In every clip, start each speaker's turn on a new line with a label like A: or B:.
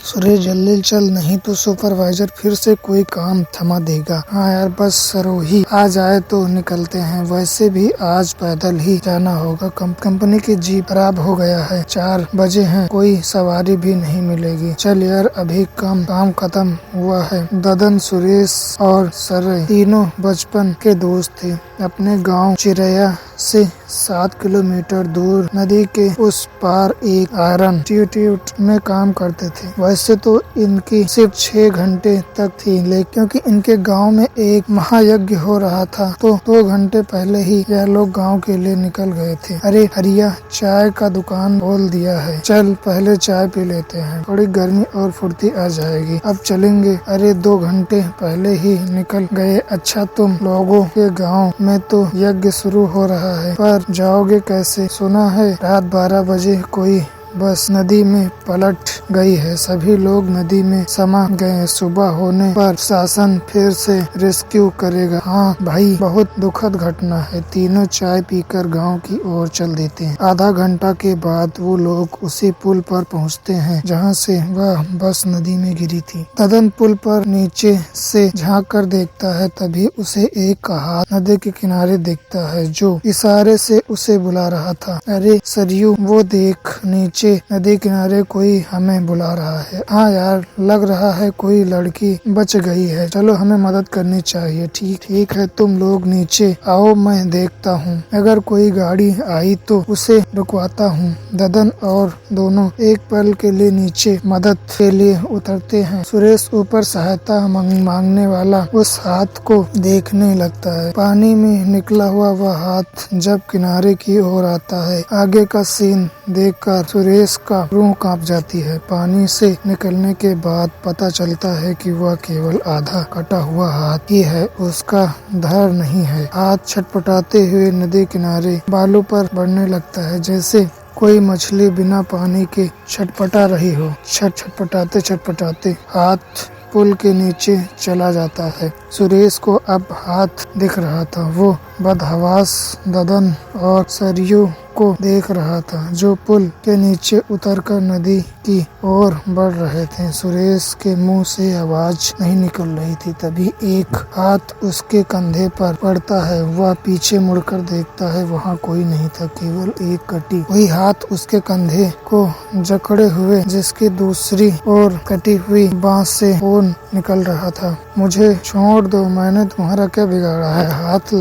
A: सुरेश जल्दी चल, नहीं तो सुपरवाइजर फिर से कोई काम थमा देगा। हाँ यार, बस सरोही आ जाए तो निकलते हैं। वैसे भी आज पैदल ही जाना होगा। कंपनी की जीप खराब हो गया है। 4 बजे हैं, कोई सवारी भी नहीं मिलेगी। चल यार, अभी काम खत्म हुआ है। ददन, सुरेश और सरे तीनों बचपन के दोस्त थे। अपने गांव चिरैया से 7 किलोमीटर दूर नदी के उस पार एक आयरन इंस्टीट्यूट में काम करते थे। वैसे तो इनकी सिर्फ 6 घंटे तक थी, लेकिन क्योंकि इनके गांव में एक महायज्ञ हो रहा था तो 2 घंटे पहले ही यह लोग गांव के लिए निकल गए थे। अरे हरिया, चाय का दुकान खोल दिया है, चल पहले चाय पी लेते हैं, थोड़ी गर्मी और फुर्ती आ जाएगी। अब चलेंगे। अरे 2 घंटे पहले ही निकल गए। अच्छा, तुम लोगों के गाँव में तो यज्ञ शुरू हो रहा है, पर जाओगे कैसे? सुना है रात 12 बजे कोई बस नदी में पलट गई है। सभी लोग नदी में समा गए। सुबह होने पर शासन फिर से रेस्क्यू करेगा। हाँ भाई, बहुत दुखद घटना है। तीनों चाय पीकर गांव की ओर चल देते हैं। आधा घंटा के बाद वो लोग उसी पुल पर पहुंचते हैं जहां से वह बस नदी में गिरी थी। ददन पुल पर नीचे से झांक कर देखता है, तभी उसे एक हाथ नदी के किनारे दिखता है जो इशारे से उसे बुला रहा था। अरे सरयू, वो देख, नीचे नदी किनारे कोई हमें बुला रहा है। हाँ यार, लग रहा है कोई लड़की बच गई है। चलो, हमें मदद करनी चाहिए। ठीक है, तुम लोग नीचे आओ, मैं देखता हूँ। अगर कोई गाड़ी आई तो उसे रुकवाता हूँ। ददन और दोनों एक पल के लिए नीचे मदद के लिए उतरते हैं। सुरेश ऊपर सहायता मांगने वाला उस हाथ को देखने लगता है। पानी में निकला हुआ वह हाथ जब किनारे की ओर आता है, आगे का सीन देखकर सुरेश का रूह कांप जाती है। पानी से निकलने के बाद पता चलता है कि वह केवल आधा कटा हुआ हाथ ही है, उसका धड़ नहीं है। हाथ छटपटाते हुए नदी किनारे बालू पर बढ़ने लगता है, जैसे कोई मछली बिना पानी के छटपटा रही हो। छटपटाते हाथ पुल के नीचे चला जाता है। सुरेश को अब हाथ दिख रहा था। वो बदहवास ददन और सरयू को देख रहा था, जो पुल के नीचे उतरकर नदी की ओर बढ़ रहे थे। सुरेश के मुंह से आवाज नहीं निकल रही थी। तभी एक हाथ उसके कंधे पर पड़ता है। वह पीछे मुड़कर देखता है, वहाँ कोई नहीं था, केवल एक कटी हुई हाथ उसके कंधे को जकड़े हुए, जिसकी दूसरी ओर कटी हुई बांस से खून निकल रहा था। मुझे छोड़ दो, मैंने तुम्हारा क्या बिगाड़ा है? हाथ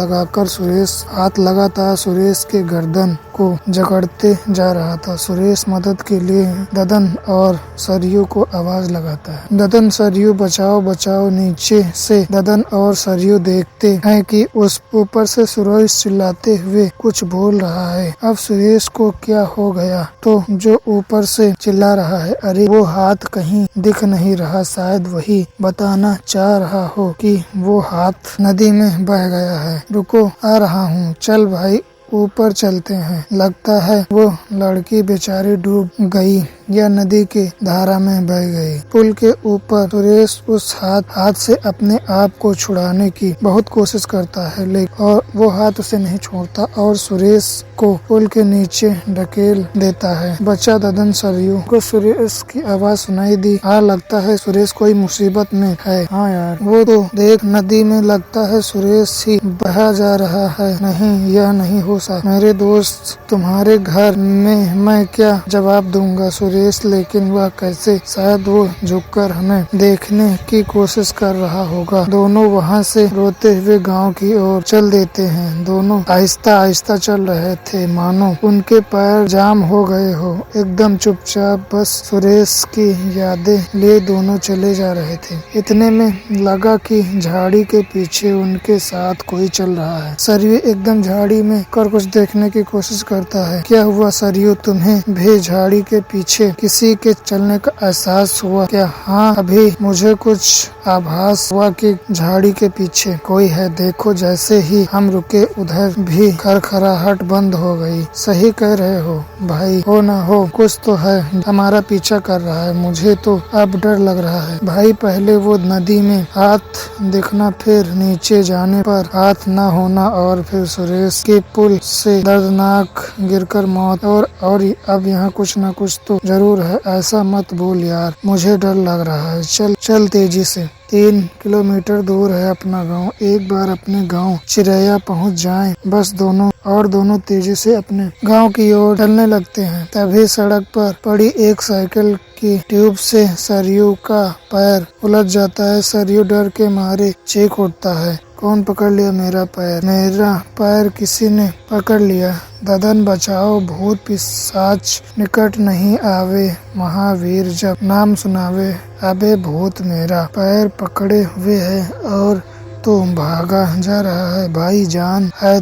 A: लगातार सुरेश के गर्दन को जकड़ते जा रहा था। सुरेश मदद के लिए ददन और सरयू को आवाज लगाता है। ददन, सरयू, बचाओ बचाओ। नीचे से ददन और सरयू देखते हैं कि उस ऊपर से सुरेश चिल्लाते हुए कुछ बोल रहा है। अब सुरेश को क्या हो गया तो जो ऊपर से चिल्ला रहा है? अरे वो हाथ कहीं दिख नहीं रहा। शायद वही बताना चाह रहा हो कि वो हाथ नदी में बह गया है। रुको, आ रहा हूँ। चल भाई, ऊपर चलते हैं। लगता है वो लड़की बेचारी डूब गई या नदी के धारा में बह गई। पुल के ऊपर सुरेश उस हाथ से अपने आप को छुड़ाने की बहुत कोशिश करता है, लेकिन और वो हाथ उसे नहीं छोड़ता और सुरेश को पुल के नीचे ढकेल देता है। बचा ददन, सरयू को सुरेश की आवाज सुनाई दी। हाँ, लगता है सुरेश कोई मुसीबत में है। हाँ यार, वो तो देख, नदी में लगता है सुरेश ही बहा जा रहा है। नहीं, यह नहीं हो सकता मेरे दोस्त, तुम्हारे घर में मैं क्या जवाब दूंगा? सुरेश, लेकिन वह कैसे? शायद वो झुककर हमें देखने की कोशिश कर रहा होगा। दोनों वहाँ से रोते हुए गांव की ओर चल देते हैं। दोनों आहिस्ता आहिस्ता चल रहे थे, मानो उनके पैर जाम हो गए हो। एकदम चुपचाप, बस सुरेश की यादें लिए दोनों चले जा रहे थे। इतने में लगा कि झाड़ी के पीछे उनके साथ कोई चल रहा है। सरयू एकदम झाड़ी में कर कुछ देखने की कोशिश करता है। क्या हुआ सरयू, तुम्हें भी झाड़ी के पीछे किसी के चलने का एहसास हुआ क्या? हाँ, अभी मुझे कुछ आभास हुआ कि झाड़ी के पीछे कोई है। देखो, जैसे ही हम रुके उधर भी खरखराहट बंद हो गई। सही कह रहे हो भाई, हो ना हो कुछ तो है हमारा पीछा कर रहा है। मुझे तो अब डर लग रहा है भाई। पहले वो नदी में हाथ दिखना, फिर नीचे जाने पर हाथ न होना, और फिर सुरेश के पुल से दर्दनाक गिरकर मौत, और अब यहाँ कुछ न कुछ तो जरूर है, ऐसा मत बोल यार, मुझे डर लग रहा है। चल चल तेजी से। 3 किलोमीटर दूर है अपना गांव। एक बार अपने गांव चिरैया पहुंच जाएं, बस दोनों तेजी से अपने गांव की ओर चलने लगते हैं। तभी सड़क पर पड़ी एक साइकिल की ट्यूब से सरयू का पैर उलझ जाता है। सरयू डर के मारे चीख उठता है, कौन पकड़ लिया मेरा पैर? मेरा पैर किसी ने पकड़ लिया। ददन बचाओ, भूत पिशाच निकट नहीं आवे, महावीर जब नाम सुनावे। अबे भूत मेरा पैर पकड़े हुए है और तो भागा जा रहा है। भाई जान है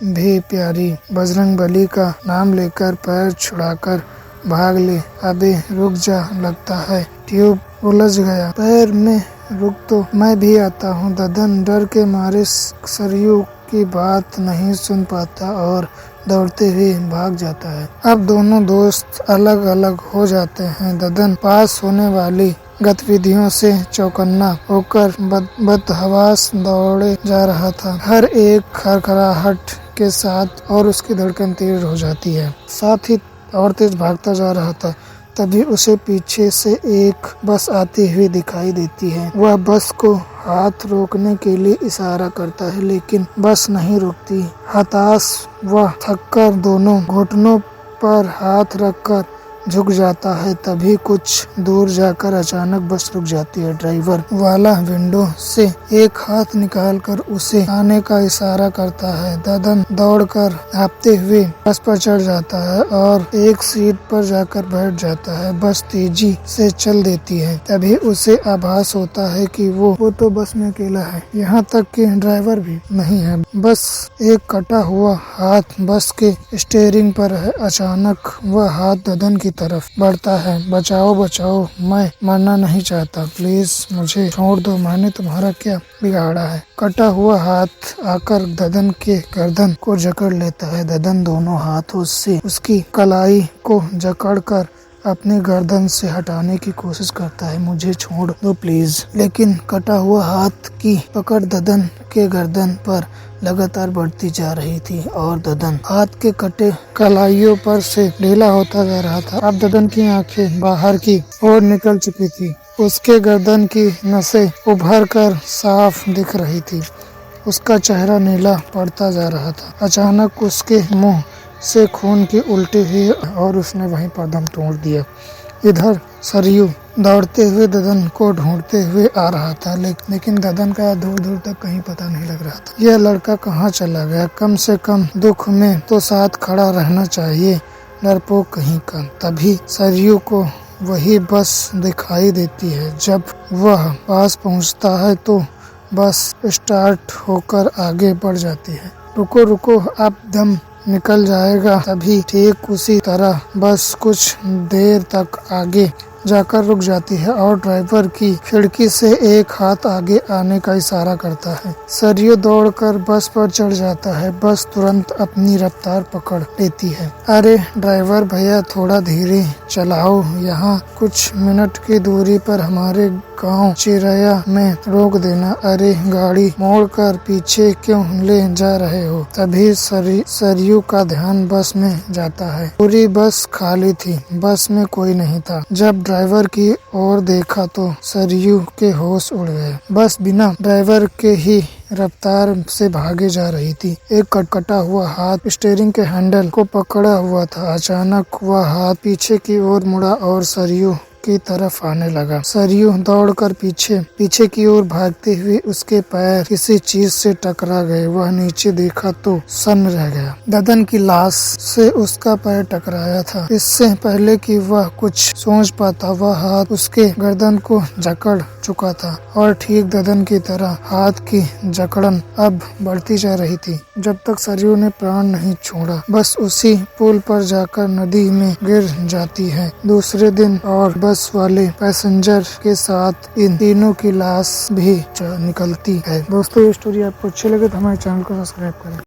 A: भी प्यारी, बजरंगबली का नाम लेकर पैर छुड़ाकर भाग ले। अबे रुक जा, लगता है ट्यूब उलझ गया पैर में, रुक तो मैं भी आता हूँ। ददन डर के मारे सरयू की बात नहीं सुन पाता और दौड़ते हुए भाग जाता है। अब दोनों दोस्त अलग अलग हो जाते हैं। ददन पास होने वाली गतिविधियों से चौकन्ना होकर बदहवास दौड़े जा रहा था, हर एक खड़खड़ाहट के साथ, और उसकी धड़कन तेज हो जाती है, साथ ही और तेज भागता जा रहा था। तभी उसे पीछे से एक बस आती हुई दिखाई देती है। वह बस को हाथ रोकने के लिए इशारा करता है, लेकिन बस नहीं रुकती। हताश वह थककर दोनों घुटनों पर हाथ रखकर झुक जाता है। तभी कुछ दूर जाकर अचानक बस रुक जाती है। ड्राइवर वाला विंडो से एक हाथ निकालकर उसे आने का इशारा करता है। ददन दौड़कर हाँफते हुए बस पर चढ़ जाता है और एक सीट पर जाकर बैठ जाता है। बस तेजी से चल देती है। तभी उसे आभास होता है कि वो तो बस में अकेला है, यहाँ तक कि ड्राइवर भी नहीं है। बस एक कटा हुआ हाथ बस के स्टीयरिंग पर है। अचानक वह हाथ ददन की तरफ बढ़ता है। बचाओ बचाओ, मैं मरना नहीं चाहता, प्लीज मुझे छोड़ दो, मैंने तुम्हारा क्या बिगाड़ा है? कटा हुआ हाथ आकर ददन के गर्दन को जकड़ लेता है। ददन दोनों हाथों से उसकी कलाई को जकड़कर अपनी गर्दन से हटाने की कोशिश करता है। मुझे छोड़ दो प्लीज। लेकिन कटा हुआ हाथ की पकड़ ददन के गर्दन पर लगातार बढ़ती जा रही थी और ददन हाथ के कटे कलाइयों पर से ढीला होता जा रहा था। अब ददन की आंखें बाहर की ओर निकल चुकी थी। उसके गर्दन की नसें उभर कर साफ दिख रही थी। उसका चेहरा नीला पड़ता जा रहा था। अचानक उसके मुंह से खून की उल्टी हुई और उसने वहीं पर दम तोड़ दिया। इधर सरयू दौड़ते हुए ददन को ढूंढते हुए आ रहा था, लेकिन ददन का दूर दूर तक कहीं पता नहीं लग रहा था। यह लड़का कहाँ चला गया? कम से कम दुख में तो साथ खड़ा रहना चाहिए, डरपोक कहीं का। तभी सरयू को वही बस दिखाई देती है। जब वह पास पहुँचता है तो बस स्टार्ट होकर आगे बढ़ जाती है। रुको रुको, अब दम निकल जाएगा। तभी ठीक उसी तरह बस कुछ देर तक आगे जाकर रुक जाती है और ड्राइवर की खिड़की से एक हाथ आगे आने का इशारा करता है। सरयू दौड़कर बस पर चढ़ जाता है। बस तुरंत अपनी रफ्तार पकड़ लेती है। अरे ड्राइवर भैया, थोड़ा धीरे चलाओ, यहाँ कुछ मिनट की दूरी पर हमारे गांव चिरैया में रोक देना। अरे गाड़ी मोड़कर पीछे क्यों ले जा रहे हो? तभी सरयू का ध्यान बस में जाता है। पूरी बस खाली थी, बस में कोई नहीं था। जब ड्राइवर की ओर देखा तो सरयू के होश उड़ गए। बस बिना ड्राइवर के ही रफ्तार से भागे जा रही थी। एक कटकटा हुआ हाथ स्टीयरिंग के हैंडल को पकड़ा हुआ था। अचानक वह हाथ पीछे की ओर मुड़ा और सरयू की तरफ आने लगा। सरयू दौड़कर पीछे की ओर भागते हुए उसके पैर किसी चीज से टकरा गए। वह नीचे देखा तो सन्न रह गया। ददन की लाश से उसका पैर टकराया था। इससे पहले कि वह कुछ सोच पाता, वह हाथ उसके गर्दन को जकड़ चुका था और ठीक ददन की तरह हाथ की जकड़न अब बढ़ती जा रही थी, जब तक सरयू ने प्राण नहीं छोड़ा। बस उसी पुल पर जाकर नदी में गिर जाती है। दूसरे दिन और बस वाले पैसेंजर के साथ इन तीनों की लाश भी निकलती है। दोस्तों, ये स्टोरी आपको अच्छी लगे तो हमारे चैनल को सब्सक्राइब करें।